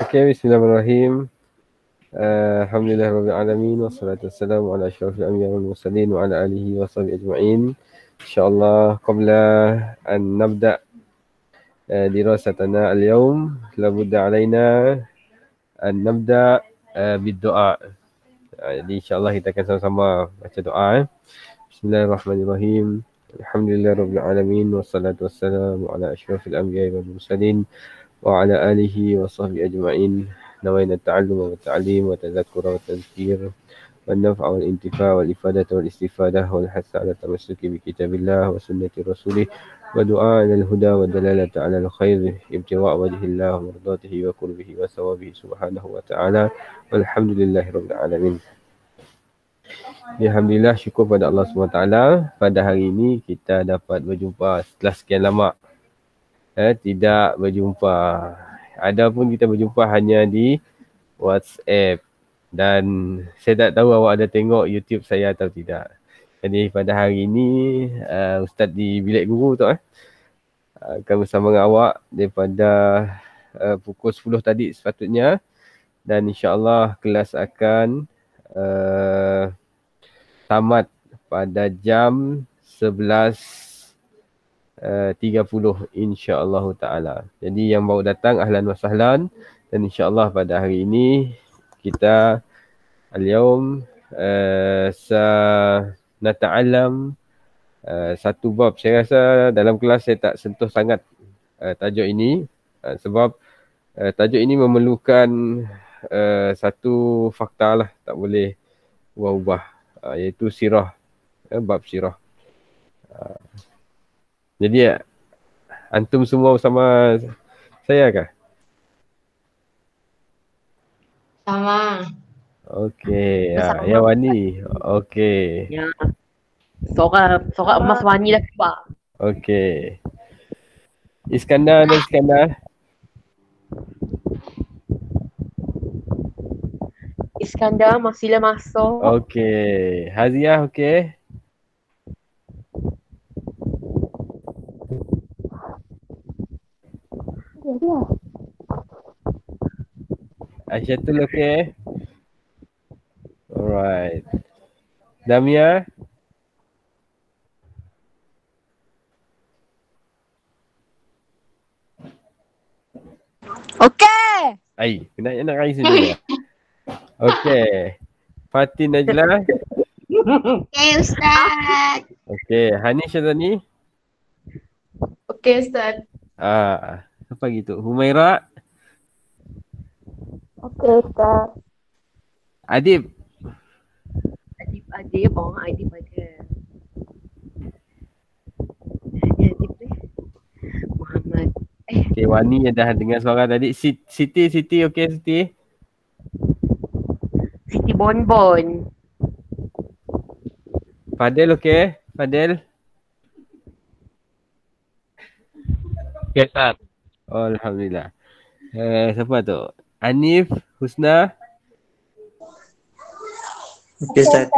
Okay, bismillahirrahmanirrahim. Alhamdulillah rabbil alamin wassalatu wassalamu ala asyrafil anbiya'i wal mursalin wa ala alihi wa sahbihi ajma'in. Insyaallah qabla an nabda dirasatana al-yawm labudda alaina an nabda bid-du'a. Jadi insyaallah kita akan sama-sama baca doa. Bismillahirrahmanirrahim. Alhamdulillah rabbil alamin wassalatu wassalamu ala asyrafil anbiya'i wal mursalin wa ala alihi wa sahbihi ajma'in. نوينا التعلم والتعليم والتذكر والتذكير والنفع والانتفاع والإفادة والاستفادة والحث على التمسك بكتاب الله وسنة رسوله ودعاء إلى الهدى والدلالة على الخير ابتغاء وجه الله ومرضاته وقربه وثوابه سبحانه وتعالى والحمد لله رب العالمين. Alhamdulillah, syukur pada Allah SWT. Pada hari ini kita dapat berjumpa setelah sekian lama tidak berjumpa. Adapun kita berjumpa hanya di WhatsApp. Dan saya tak tahu awak ada tengok YouTube saya atau tidak. Jadi pada hari ini Ustaz di bilik guru tu akan bersama dengan awak daripada pukul 10 tadi sepatutnya. Dan insya-Allah kelas akan tamat pada jam 11.30 insya-Allah taala. Jadi yang baru datang ahlan wa sahlan, dan insya-Allah pada hari ini kita al-yawm nata'allam satu bab. Saya rasa dalam kelas saya tak sentuh sangat tajuk ini sebab tajuk ini memerlukan satu fakta lah, tak boleh ubah-ubah, iaitu sirah, bab sirah. Jadi antum semua bersama saya kah? Sama. Okey, ya Wani. Okey. Ya. Sorak emas Wani dah keluar. Okey. Iskandar dan Iskandar. Iskandar masih dah masuk. Okey. Haziah okey. Aisyatul okey. Alright. Damia. Okey. Ai, nak raise dulu. Okey. Fatin Najlah. Okey Ustaz. Okey. Hani Syazani. Okey Ustaz. Apa gitu? Humaira. Okey Ustaz. Adib. Adib ada. Muhammad. Okey, Wani yang dah dengar suara tadi. Siti okey Siti. Siti Bonbon. Fadel okey? Fadel. Okey Ustaz. Oh, alhamdulillah. Siapa tu? Anif, Husna. Okey Ustaz.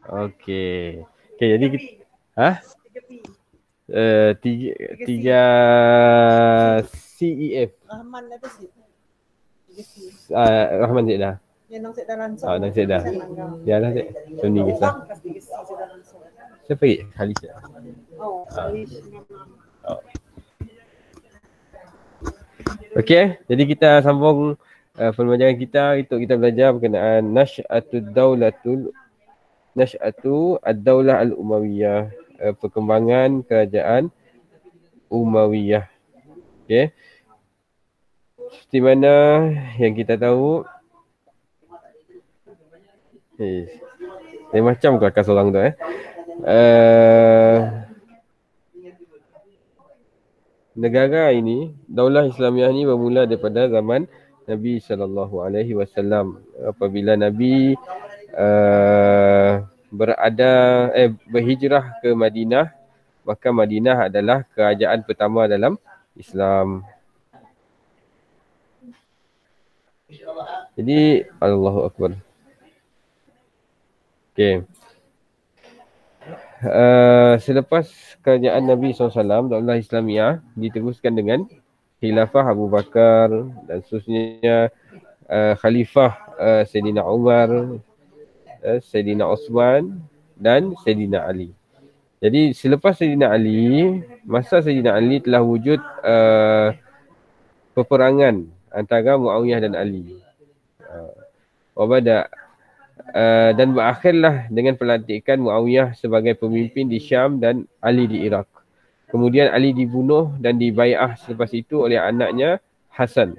Okey. Okey, jadi kita tiga CEF. Rahman apa sih? Rahman Zid dah. Yang nang Zid dah langsung. Nang Zid dah. Ya lah Zid. Macam ni kisah. Siapa lagi? Khalis dah. Okey, jadi kita sambung pembelajaran kita untuk kita belajar berkenaan Nash'atu ad-Daulah al-Umayyah, perkembangan kerajaan Umayyah. Okey. Seperti mana yang kita tahu, macam kelakar seorang tu negara ini, Daulah Islamiah ni bermula daripada zaman Nabi SAW. Apabila Nabi berhijrah ke Madinah, maka Madinah adalah kerajaan pertama dalam Islam. Jadi Allahu Akbar. Okey. Selepas kerajaan Nabi SAW, Daulah Islamiyah diteruskan dengan Khilafah Abu Bakar dan seterusnya Khalifah Sayyidina Umar, Sayyidina Osman dan Sayyidina Ali. Jadi selepas Sayyidina Ali, masa Sayyidina Ali telah wujud peperangan antara Muawiyah dan Ali. Wabada dan berakhirlah dengan pelantikan Muawiyah sebagai pemimpin di Syam dan Ali di Iraq. Kemudian Ali dibunuh dan dibai'ah selepas itu oleh anaknya Hasan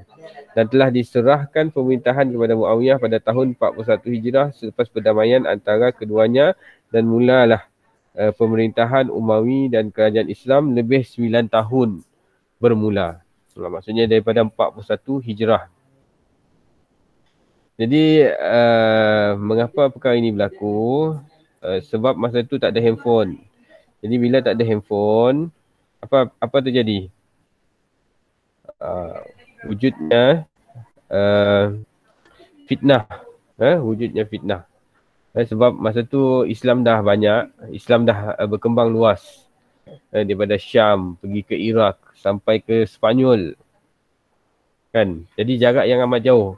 dan telah diserahkan pemerintahan kepada Muawiyah pada tahun 41 Hijrah selepas perdamaian antara keduanya dan mulalah pemerintahan Umawi dan kerajaan Islam lebih 9 tahun bermula. Maksudnya daripada 41 Hijrah. Jadi mengapa perkara ini berlaku? Sebab masa itu tak ada handphone. Jadi bila tak ada handphone, apa terjadi? Wujudnya fitnah. Wujudnya fitnah. Sebab masa tu Islam dah banyak, Islam dah berkembang luas. Daripada Syam pergi ke Iraq sampai ke Sepanyol. Kan? Jadi jarak yang amat jauh.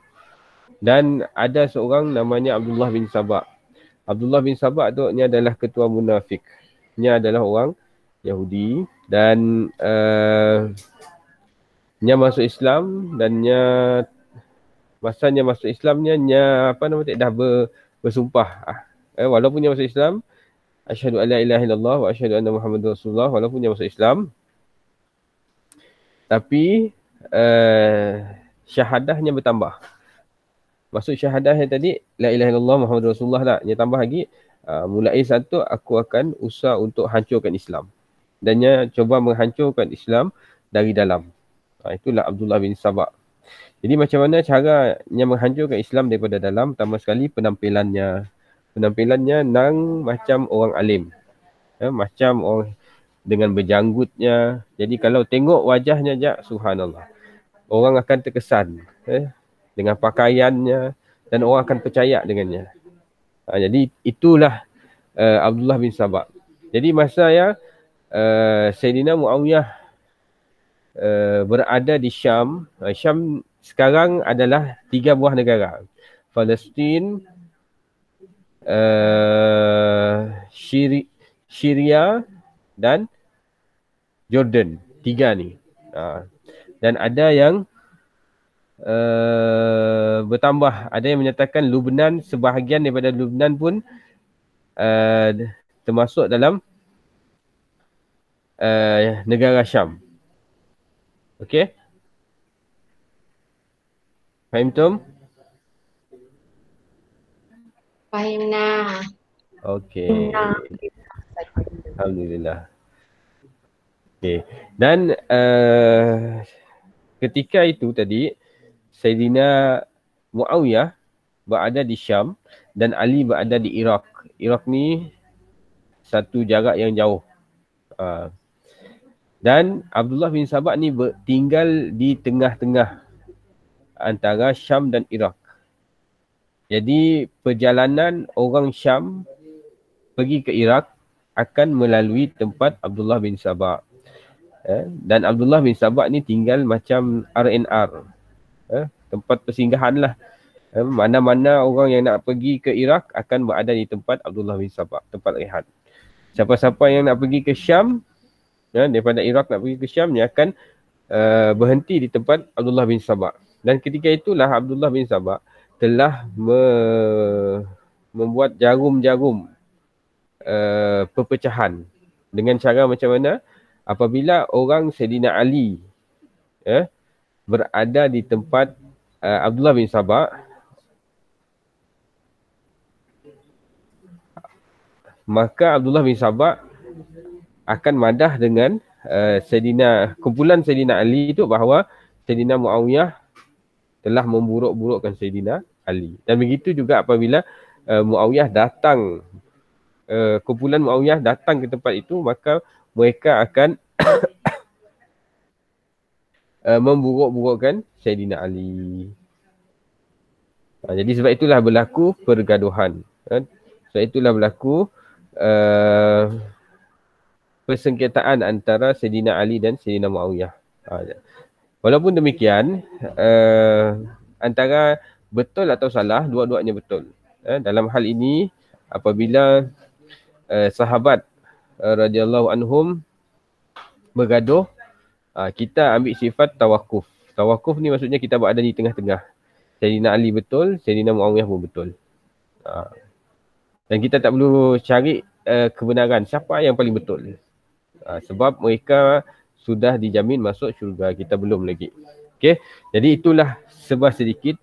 Dan ada seorang namanya Abdullah bin Sabah. Abdullah bin Sabah tu ni adalah ketua munafik. Dia adalah orang Yahudi dan dia masuk Islam dan dia masanya masuk Islamnya dah bersumpah. Walaupun dia masuk Islam, asyhadu alla ilaha illallah wa asyhadu anna Muhammadar Rasulullah, walaupun dia masuk Islam, tapi syahadahnya bertambah. Maksud syahadahnya tadi, la ilaha illallah Muhammadur Rasulullah lah. Dia tambah lagi, mulai satu aku akan usaha untuk hancurkan Islam. Dan dia cuba menghancurkan Islam dari dalam. Itulah Abdullah bin Sabah. Jadi macam mana caranya menghancurkan Islam daripada dalam? Pertama sekali penampilannya. Penampilannya nang macam orang alim. Macam orang dengan berjanggutnya. Jadi kalau tengok wajahnya je, subhanallah. Orang akan terkesan. Dengan pakaiannya dan orang akan percaya dengannya. Jadi itulah Abdullah bin Sabah. Jadi masa Sayyidina Muawiyah berada di Syam. Syam sekarang adalah 3 buah negara. Palestin, Syria dan Jordan. 3 ni. Dan ada yang bertambah. Ada yang menyatakan Lubnan, sebahagian daripada Lubnan pun termasuk dalam negara Syam. Okey? Faham Tom? Fahimna. Okey. Alhamdulillah. Okey. Dan ketika itu tadi Sayyidina Muawiyah berada di Syam dan Ali berada di Iraq. Iraq ni satu jarak yang jauh. Dan Abdullah bin Sabah ni tinggal di tengah-tengah antara Syam dan Iraq. Jadi perjalanan orang Syam pergi ke Iraq akan melalui tempat Abdullah bin Sabah. Dan Abdullah bin Sabah ni tinggal macam RNR. Tempat persinggahan lah. Mana-mana orang yang nak pergi ke Iraq akan berada di tempat Abdullah bin Sabah, tempat rehat. Siapa-siapa yang nak pergi ke Syam, daripada Iraq nak pergi ke Syam, dia akan berhenti di tempat Abdullah bin Sabah. Dan ketika itulah Abdullah bin Sabah telah membuat jarum-jarum perpecahan. Dengan cara macam mana? Apabila orang Sayyidina Ali berada di tempat Abdullah bin Sabah, maka Abdullah bin Sabah akan madah dengan kumpulan Sayyidina Ali itu bahawa Sayyidina Muawiyah telah memburuk-burukkan Sayyidina Ali. Dan begitu juga apabila Muawiyah datang, kumpulan Muawiyah datang ke tempat itu, maka mereka akan memburuk-burukkan Sayyidina Ali. Jadi sebab itulah berlaku pergaduhan. Sebab itulah berlaku persengketaan antara Sayyidina Ali dan Sayyidina Muawiyah. Walaupun demikian, antara betul atau salah, dua-duanya betul. Dalam hal ini, apabila sahabat radhiyallahu anhum bergaduh, kita ambil sifat tawakuf. Tawakuf ni maksudnya kita berada di tengah-tengah. Sayyidina Ali betul, Sayyidina Muawiyah pun betul. Dan kita tak perlu cari kebenaran siapa yang paling betul. Sebab mereka sudah dijamin masuk syurga, kita belum lagi. Okey, jadi itulah sebuah sedikit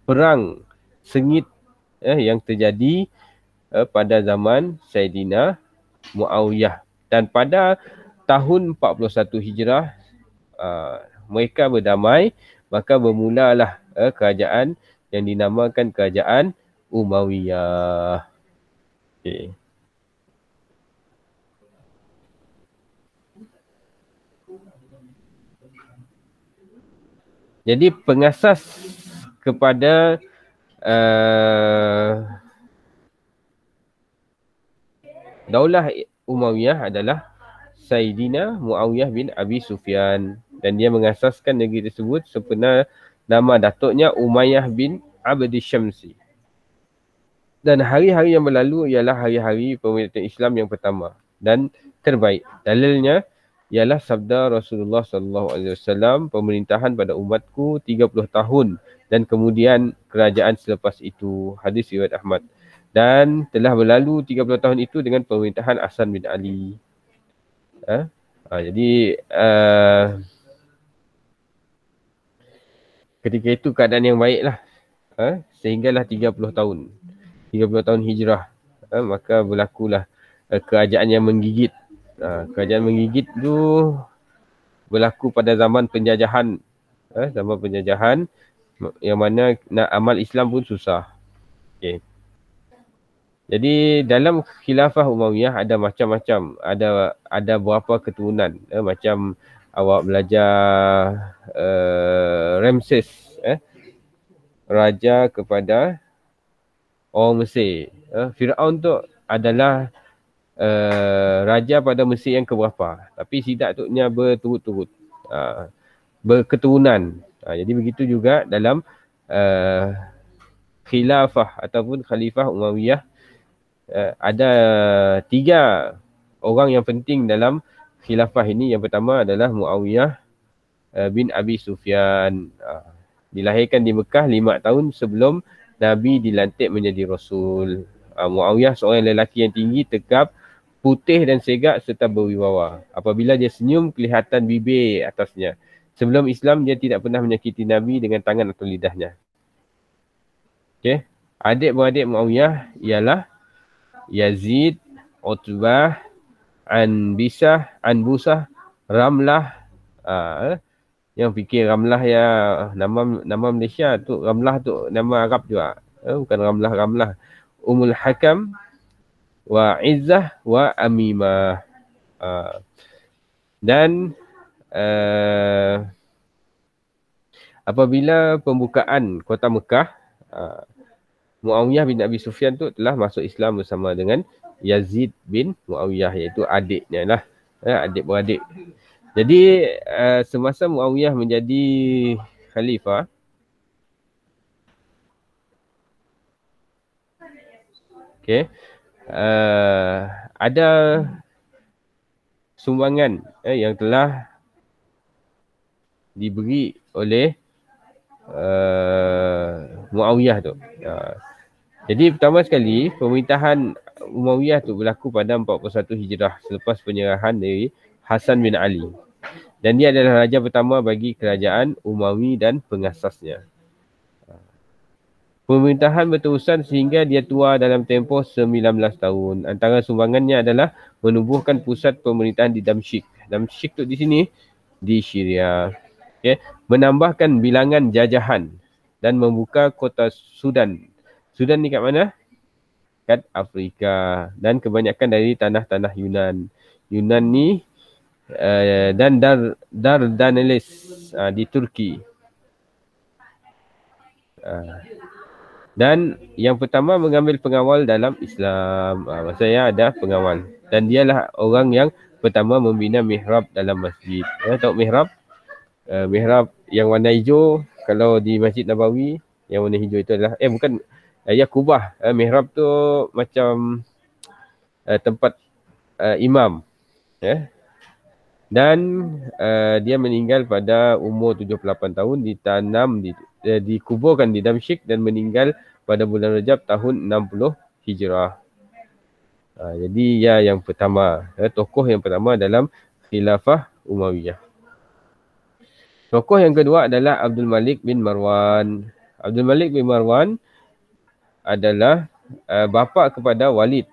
perang sengit yang terjadi pada zaman Sayyidina Muawiyah. Dan pada tahun 41 Hijrah, mereka berdamai, maka bermulalah kerajaan yang dinamakan kerajaan Umayyah. Okay. Jadi pengasas kepada Daulah Umayyah adalah Sayyidina Muawiyah bin Abi Sufyan, dan dia mengasaskan negeri tersebut sempena nama datuknya Umayyah bin Abdi Syamsi. Dan hari-hari yang berlalu ialah hari-hari pemerintahan Islam yang pertama dan terbaik. Dalilnya ialah sabda Rasulullah SAW, pemerintahan pada umatku 30 tahun dan kemudian kerajaan selepas itu. Hadis riwayat Ahmad. Dan telah berlalu 30 tahun itu dengan pemerintahan Hasan bin Ali. Jadi ketika itu keadaan yang baiklah. Sehinggalah 30 tahun. 30 tahun hijrah. Maka berlakulah kerajaan yang menggigit. Kerajaan menggigit tu berlaku pada zaman penjajahan. Zaman penjajahan yang mana nak amal Islam pun susah. Okay. Jadi dalam khilafah Umayyah ada macam-macam. Ada berapa keturunan. Macam awak belajar Ramses. Raja kepada orang Mesir. Firaun tu adalah raja pada Mesir yang keberapa. Tapi Sidak tu nya berturut-turut. Berketurunan. Jadi begitu juga dalam khilafah ataupun khalifah Umayyah. Ada 3 orang yang penting dalam khilafah ini. Yang pertama adalah Muawiyah bin Abi Sufyan. Dilahirkan di Mekah 5 tahun sebelum Nabi dilantik menjadi Rasul. Muawiyah seorang lelaki yang tinggi, tegap, putih dan segak serta berwibawa. Apabila dia senyum, kelihatan bibir atasnya. Sebelum Islam, dia tidak pernah menyakiti Nabi dengan tangan atau lidahnya. Okay. Adik-beradik Muawiyah ialah Yazid, Utbah, Anbusah, Ramlah. Yang fikir Ramlah ya nama Malaysia tu, Ramlah tu nama Arab juga. Bukan Ramlah. Ummul Hakam wa Izzah wa Amimah. Dan apabila pembukaan kota Mekah, Muawiyah bin Abi Sufyan tu telah masuk Islam bersama dengan Yazid bin Muawiyah, iaitu adiknya lah. Adik-beradik. Jadi semasa Muawiyah menjadi khalifah, ada sumbangan yang telah diberi oleh Muawiyah tu. Jadi pertama sekali pemerintahan Umayyah tu berlaku pada 41 Hijrah selepas penyerahan dari Hasan bin Ali. Dan dia adalah raja pertama bagi kerajaan Umawi dan pengasasnya. Pemerintahan berterusan sehingga dia tua dalam tempoh 19 tahun. Antara sumbangannya adalah menubuhkan pusat pemerintahan di Damsyik. Damsyik tu di sini, di Syria. Okay. Menambahkan bilangan jajahan dan membuka kota Sudan. Sudan ni kat mana? Kat Afrika. Dan kebanyakan dari tanah-tanah Yunan. Yunan ni dan Dardanelis di Turki. Dan yang pertama mengambil pengawal dalam Islam. Maksudnya ada pengawal. dan dialah orang yang pertama membina mihrab dalam masjid. Tahu mihrab? Mihrab yang warna hijau, kalau di Masjid Nabawi yang warna hijau itu adalah bukan Yakubah. Mihrab tu macam tempat imam. Dan dia meninggal pada umur 78 tahun, dikuburkan di Damsyik dan meninggal pada bulan Rajab tahun 60 Hijrah. Jadi dia yang pertama, tokoh yang pertama dalam Khilafah Umayyah. Tokoh yang kedua adalah Abdul Malik bin Marwan. Abdul Malik bin Marwan adalah bapa kepada Walid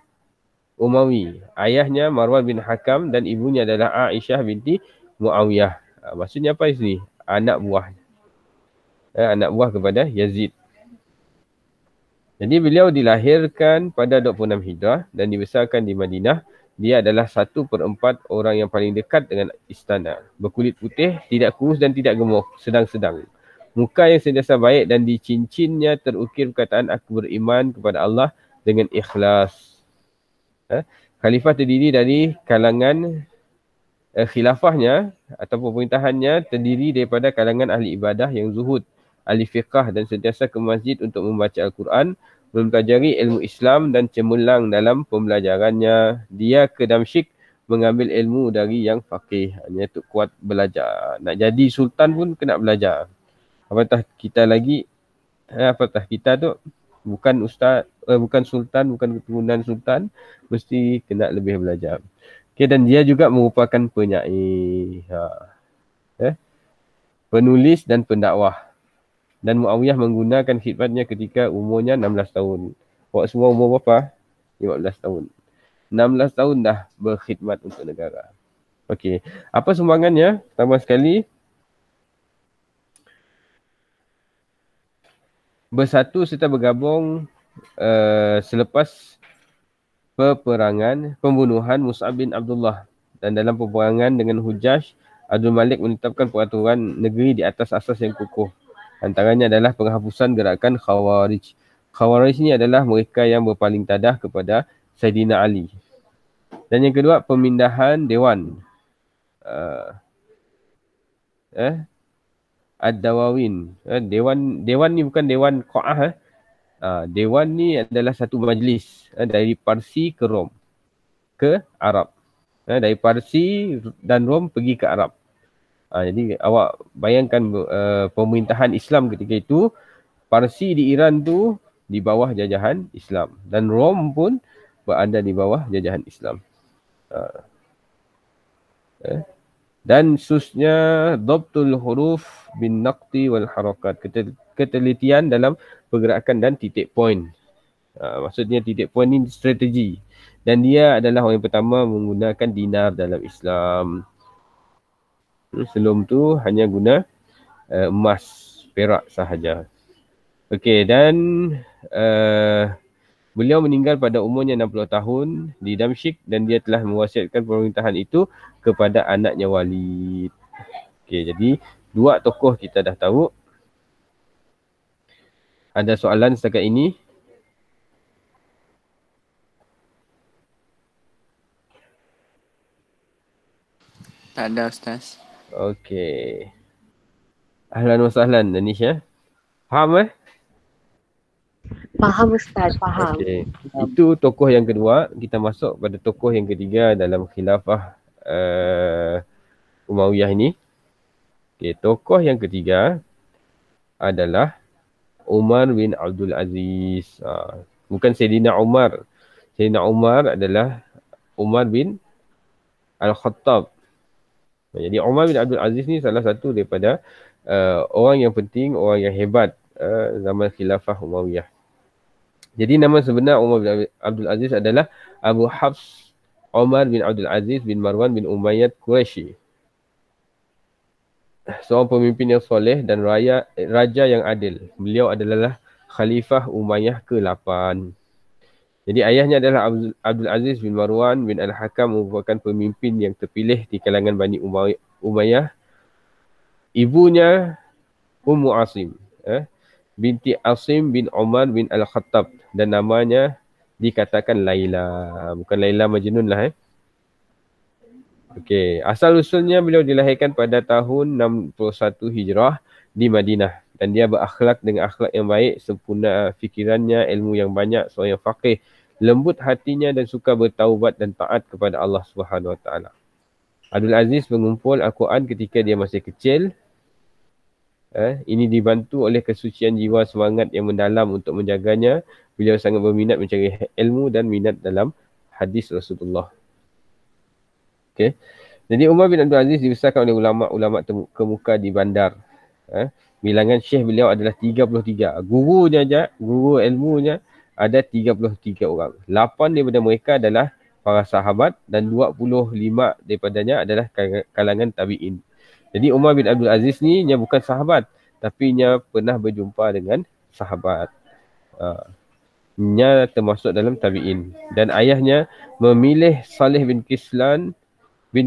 Umawi. Ayahnya Marwan bin Hakam dan ibunya adalah Aisyah binti Muawiyah. Maksudnya apa di sini? Anak buah. Anak buah kepada Yazid. Jadi beliau dilahirkan pada 26 Hijrah dan dibesarkan di Madinah. Dia adalah 1/4 orang yang paling dekat dengan istana. Berkulit putih, tidak kurus dan tidak gemuk, sedang-sedang. Muka yang sentiasa baik dan di cincinnya terukir perkataan aku beriman kepada Allah dengan ikhlas. Khalifah terdiri dari kalangan khilafahnya ataupun pemerintahannya terdiri daripada kalangan ahli ibadah yang zuhud, ahli fiqah dan sentiasa ke masjid untuk membaca Al-Quran, mempelajari ilmu Islam dan cemerlang dalam pembelajarannya. Dia ke Damsyik mengambil ilmu dari yang faqih, hanya untuk kuat belajar. Nak jadi sultan pun kena belajar. Apatah kita lagi, apatah kita tu bukan ustaz, bukan sultan, bukan keturunan sultan, mesti kena lebih belajar. Okay, dan dia juga merupakan penyair, penulis dan pendakwah. Dan Muawiyah menggunakan khidmatnya ketika umurnya 16 tahun. Awak semua umur berapa? 15 tahun. 16 tahun dah berkhidmat untuk negara. Okey, apa sumbangannya? Pertama sekali, bersatu serta bergabung selepas peperangan pembunuhan Mus'ab bin Abdullah, dan dalam peperangan dengan Hujjaj, Abdul Malik menetapkan peraturan negeri di atas asas yang kukuh. Antaranya adalah penghapusan gerakan Khawarij. Khawarij ni adalah mereka yang berpaling tadah kepada Saidina Ali. Dan yang kedua, pemindahan Dewan Ad-Dawawin. Dewan ni bukan Dewan Qa'ah. Dewan ni adalah satu majlis dari Parsi ke Rom, ke Arab. Dari Parsi dan Rom pergi ke Arab. Jadi awak bayangkan pemerintahan Islam ketika itu, Parsi di Iran tu di bawah jajahan Islam dan Rom pun berada di bawah jajahan Islam. Dan susnya Dhabtul Huruf bin Naqti wal Harakat, ketelitian dalam pergerakan dan titik poin. Maksudnya titik poin ni strategi. Dan dia adalah orang yang pertama menggunakan dinar dalam Islam. Sebelum tu hanya guna emas, perak sahaja. Okey, dan beliau meninggal pada umurnya 60 tahun di Damsyik dan dia telah mewasiatkan pemerintahan itu kepada anaknya Walid. Okey, jadi dua tokoh kita dah tahu. Ada soalan setakat ini? Tak ada Ustaz. Okey. Ahlan wa sahlan Danisha. Faham Faham Ustaz, faham. Okey. Itu tokoh yang kedua. Kita masuk pada tokoh yang ketiga dalam khilafah Umayyah ini. Okey, tokoh yang ketiga adalah Umar bin Abdul Aziz. Bukan Sayyidina Umar. Sayyidina Umar adalah Umar bin Al-Khattab. Jadi Umar bin Abdul Aziz ni salah satu daripada orang yang penting, orang yang hebat zaman khilafah Umayyah. Jadi nama sebenar Umar bin Abdul Aziz adalah Abu Hafs Umar bin Abdul Aziz bin Marwan bin Umayyad Quraisy. Seorang pemimpin yang soleh dan raja yang adil. Beliau adalah Khalifah Umayyah ke-8. Jadi ayahnya adalah Abdul Aziz bin Marwan bin Al-Hakam, merupakan pemimpin yang terpilih di kalangan Bani Umayyah. Ibunya Ummu Asim binti Asim bin Umar bin Al-Khattab dan namanya dikatakan Laila. Bukan Laila Majnun lah. Okey, asal usulnya beliau dilahirkan pada tahun 61 Hijrah di Madinah dan dia berakhlak dengan akhlak yang baik, sempurna fikirannya, ilmu yang banyak, seorang yang faqih, lembut hatinya dan suka bertaubat dan taat kepada Allah Subhanahu Wa Taala. Abdul Aziz mengumpul Al-Quran ketika dia masih kecil. Ini dibantu oleh kesucian jiwa, semangat yang mendalam untuk menjaganya. Beliau sangat berminat mencari ilmu dan minat dalam hadis Rasulullah. Okay. Jadi Umar bin Abdul Aziz dibesarkan oleh ulama-ulama kemuka di Bandar. Bilangan syekh beliau adalah 33. Guru ilmunya ada 33 orang. 8 daripada mereka adalah para sahabat dan 25 daripadanya adalah kalangan tabi'in. Jadi Umar bin Abdul Aziz ni nya bukan sahabat, tapi nya pernah berjumpa dengan sahabat. Nya termasuk dalam tabi'in. Dan ayahnya memilih Salih bin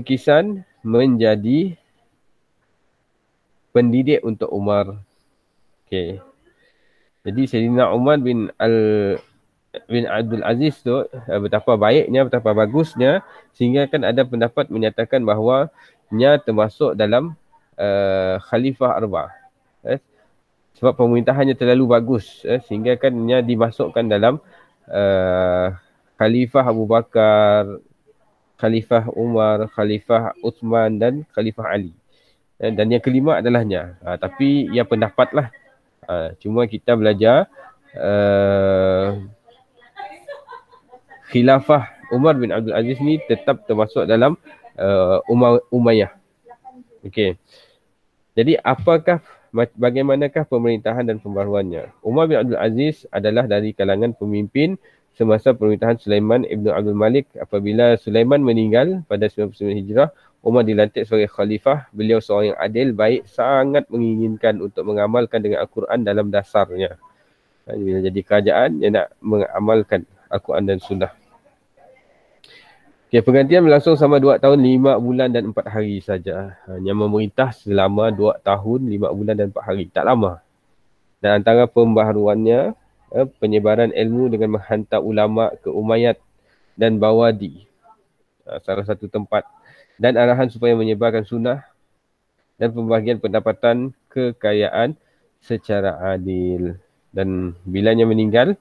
Kisan menjadi pendidik untuk Umar. Okey. Jadi Sayyidina Umar bin Abdul Aziz tu betapa baiknya, betapa bagusnya sehingga kan ada pendapat menyatakan bahawa nya termasuk dalam Khalifah Arba. Sebab pemerintahannya terlalu bagus sehingga kan nya dimasukkan dalam Khalifah Abu Bakar, Khalifah Umar, Khalifah Uthman dan Khalifah Ali. Dan yang kelima adalah nya. Tapi ia pendapat lah. Cuma kita belajar Khilafah Umar bin Abdul Aziz ni tetap termasuk dalam Umayyah. Okey. Jadi bagaimanakah pemerintahan dan pembaharuannya? Umar bin Abdul Aziz adalah dari kalangan pemimpin semasa pemerintahan Sulaiman ibn Abdul Malik. Apabila Sulaiman meninggal pada 99 Hijrah, Umar dilantik sebagai khalifah. Beliau seorang yang adil, baik, sangat menginginkan untuk mengamalkan dengan Al-Quran dalam dasarnya. Bila jadi kerajaan, dia nak mengamalkan Al-Quran dan Sunnah. Okay, pergantian berlangsung sama 2 tahun, 5 bulan dan 4 hari saja. Hanya memerintah selama 2 tahun, 5 bulan dan 4 hari. Tak lama. Dan antara pembaharuannya, penyebaran ilmu dengan menghantar ulama ke Umayyad dan Bawadi. Salah satu tempat. Dan arahan supaya menyebarkan sunnah dan pembahagian pendapatan kekayaan secara adil. Dan bilanya meninggal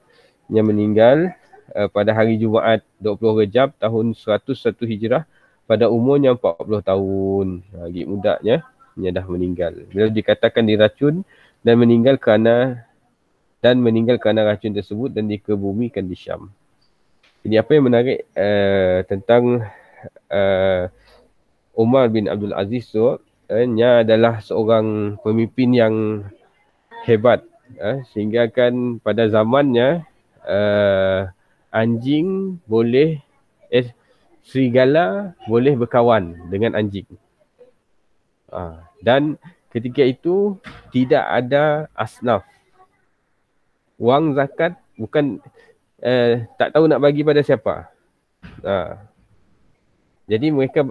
pada hari Jumaat 20 Rejab tahun 101 Hijrah pada umurnya 40 tahun. Lagi mudanya, dia dah meninggal. Beliau dikatakan diracun dan meninggal kerana racun tersebut dan dikebumikan di Syam. Jadi apa yang menarik tentang Umar bin Abdul Aziz tu, nya adalah seorang pemimpin yang hebat. Sehingga kan pada zamannya anjing boleh serigala boleh berkawan dengan anjing. Dan ketika itu tidak ada asnaf. Wang zakat bukan tak tahu nak bagi pada siapa. Jadi mereka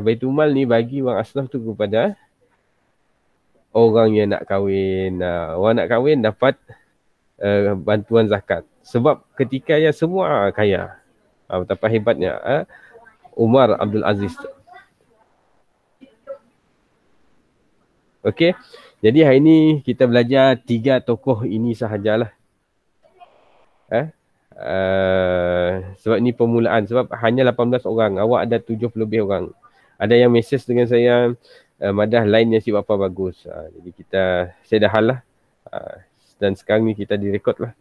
Baitul Mal ni bagi wang asnaf tu kepada orang yang nak kahwin. Orang nak kahwin dapat bantuan zakat. Sebab ketika yang semua kaya. Betapa hebatnya Umar Abdul Aziz. Okey. Jadi hari ini kita belajar 3 tokoh ini sahajalah. Sebab ini permulaan. Sebab hanya 18 orang. Awak ada 70 lebih orang. Ada yang mesej dengan saya, madah lainnya si bapa bagus. Jadi saya dah hal lah. Dan sekarang ni kita direkod lah.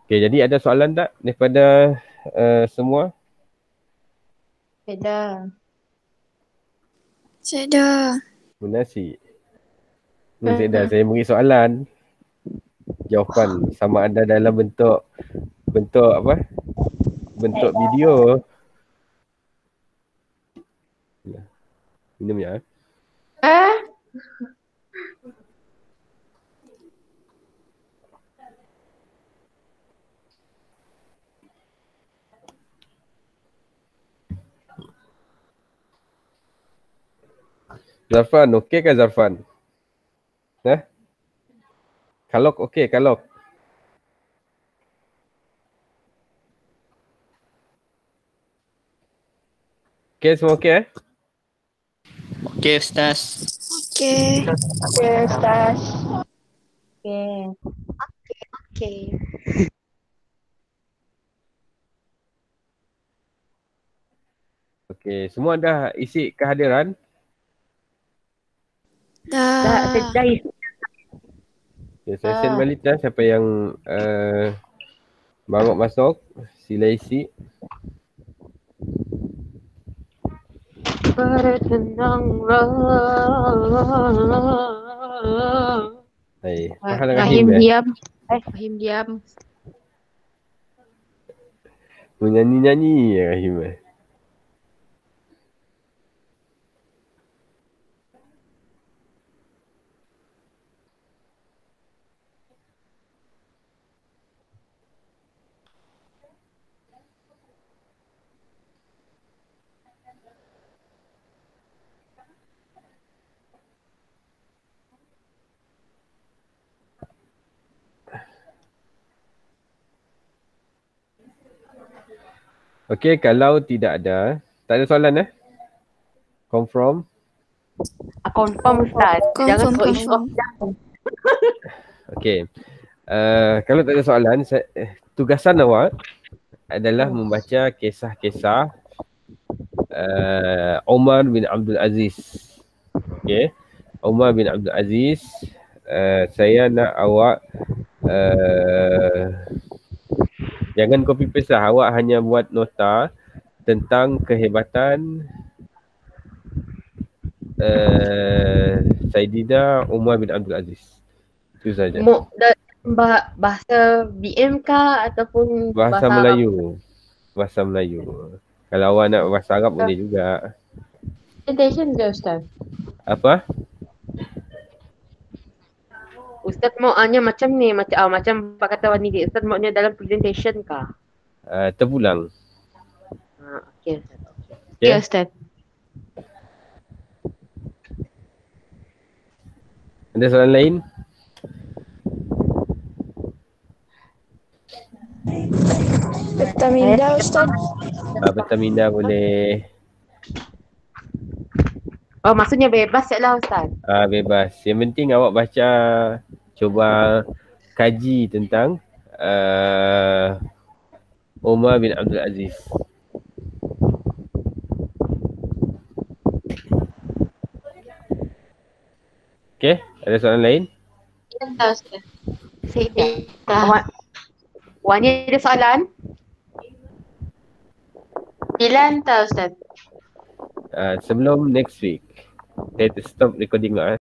Okay, jadi ada soalan tak daripada semua? Beda. Saya dah. Munasi. Saya beri soalan. Jawapan sama ada dalam bentuk apa? Bentuk video. Minum ya. Zarfan, okey ke Zarfan? Kalok okey, Kalok. Okey, semua okey Okey Ustaz. Okey. Okey, Ustaz. Okay. Okey. Okey, semua dah isi kehadiran? Dah, Dah. dah isi. Okay, saya send balik dah siapa yang baru masuk. Sila isi. Hai, Fahal Rahim Rahim eh? diam. Rahim diam. Menyanyi-nyanyi Rahim eh? Okey, kalau tidak ada, tak ada soalan eh? Confirm? Confirm Ustaz. Jangan suruh isu. Okey. Kalau tak ada soalan, tugasan awak adalah membaca kisah-kisah Umar bin Abdul Aziz. Okey. Umar bin Abdul Aziz, saya nak awak jangan copy paste lah. Awak hanya buat nota tentang kehebatan Saidina Umar bin Abdul Aziz. Itu saja. Bahasa BM kah ataupun Bahasa Arab? Melayu. Bahasa Melayu. Kalau awak nak bahasa Arab boleh juga. Presentation ke Ustaz? Apa? Ustaz maunya macam ni, macam Pak kata Wani, Ustaz maunya dalam presentation kah? Terpulang. Okey Ustaz. Okay. Ya, Ustaz. Ada soalan lain? Vitaminda, Ustaz. Pertamina boleh. Oh, maksudnya bebas je lah Ustaz. Bebas. Yang penting awak baca, cuba kaji tentang Umar bin Abdul Aziz. Okay, ada soalan lain? Dah, Ustaz. Saya dah. Wani ada soalan? 9 dah, Ustaz. Sebelum next week. Saya stop recording lah.